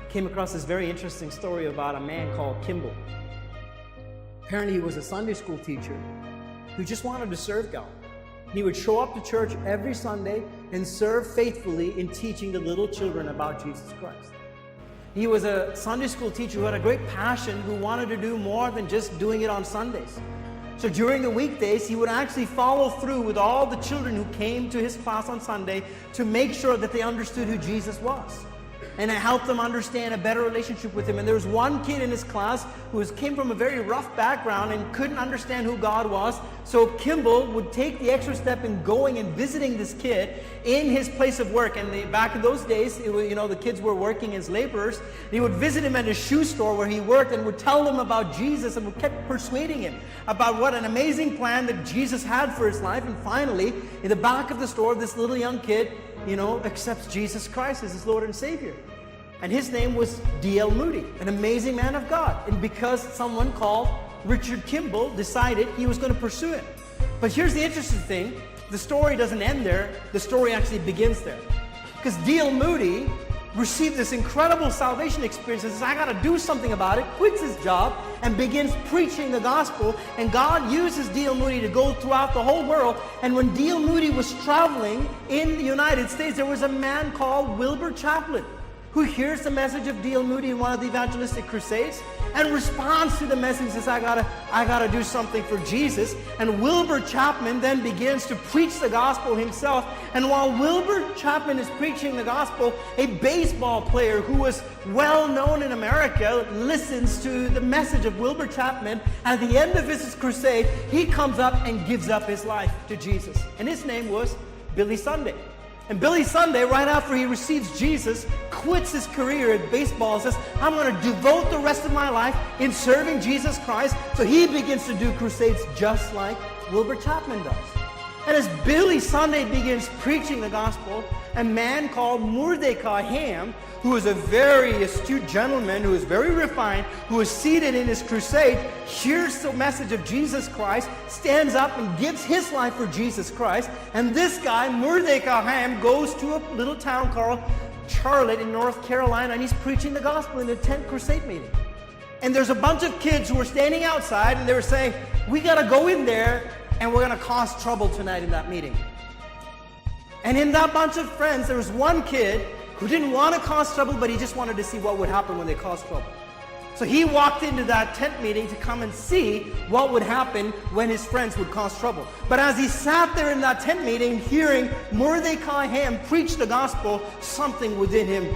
came across this very interesting story about a man called Kimball. Apparently he was a Sunday school teacher who just wanted to serve God. He would show up to church every Sunday and serve faithfully in teaching the little children about Jesus Christ. He was a Sunday school teacher who had a great passion, who wanted to do more than just doing it on Sundays. So during the weekdays, he would actually follow through with all the children who came to his class on Sunday to make sure that they understood who Jesus was. And it helped them understand a better relationship with him. And there was one kid in his class who came from a very rough background and couldn't understand who God was. So Kimball would take the extra step in going and visiting this kid in his place of work. And back in those days, the kids were working as laborers. He would visit him at his shoe store where he worked and would tell them about Jesus, and would kept persuading him about what an amazing plan that Jesus had for his life. And finally, in the back of the store, this little young kid accepts Jesus Christ as his Lord and Savior. And his name was D.L. Moody, an amazing man of God. And because someone called Richard Kimball decided he was going to pursue it. But here's the interesting thing. The story doesn't end there. The story actually begins there. Because D.L. Moody received this incredible salvation experience and says, I got to do something about it, quits his job, and begins preaching the gospel. And God uses D.L. Moody to go throughout the whole world. And when D.L. Moody was traveling in the United States, there was a man called Wilbur Chaplin who hears the message of D.L. Moody in one of the evangelistic crusades and responds to the message and says, I gotta do something for Jesus. And Wilbur Chapman then begins to preach the gospel himself. And while Wilbur Chapman is preaching the gospel, a baseball player who was well known in America listens to the message of Wilbur Chapman. At the end of his crusade, he comes up and gives up his life to Jesus. And his name was Billy Sunday. And Billy Sunday, right after he receives Jesus, quits his career at baseball and says, I'm going to devote the rest of my life in serving Jesus Christ. So he begins to do crusades just like Wilbur Chapman does. And as Billy Sunday begins preaching the gospel, a man called Mordecai Ham, who is a very astute gentleman, who is very refined, who is seated in his crusade, hears the message of Jesus Christ, stands up and gives his life for Jesus Christ. And this guy, Mordecai Ham, goes to a little town called Charlotte in North Carolina, and he's preaching the gospel in a tent crusade meeting. And there's a bunch of kids who were standing outside, and they were saying, we got to go in there, and we're going to cause trouble tonight in that meeting. And in that bunch of friends, there was one kid who didn't want to cause trouble, but he just wanted to see what would happen when they caused trouble. So he walked into that tent meeting to come and see what would happen when his friends would cause trouble. But as he sat there in that tent meeting, hearing Mordecai Ham preach the gospel, something within him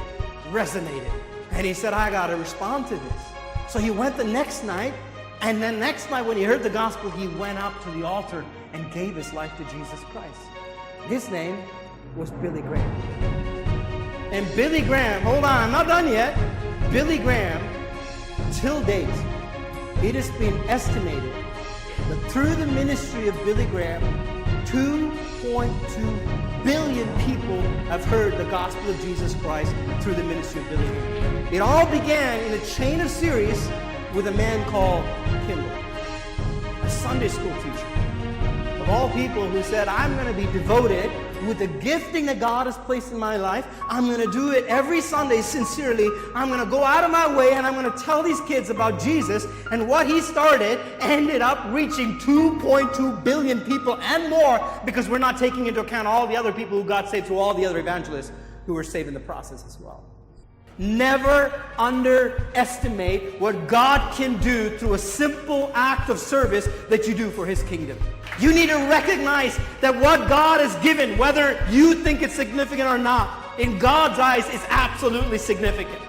resonated. And he said, I got to respond to this. So he went the next night, and then next night when he heard the gospel, he went up to the altar and gave his life to Jesus Christ. His name was Billy Graham. And Billy Graham, hold on, I'm not done yet. Billy Graham, till date, it has been estimated that through the ministry of Billy Graham, 2.2 billion people have heard the gospel of Jesus Christ through the ministry of Billy Graham. It all began in a chain of series with a man called Kimball, a Sunday school teacher. Of all people, who said, I'm going to be devoted with the gifting that God has placed in my life. I'm going to do it every Sunday sincerely. I'm going to go out of my way and I'm going to tell these kids about Jesus. And what he started ended up reaching 2.2 billion people and more, because we're not taking into account all the other people who got saved through all the other evangelists who were saved in the process as well. Never underestimate what God can do through a simple act of service that you do for his kingdom. You need to recognize that what God has given, whether you think it's significant or not, in God's eyes is absolutely significant.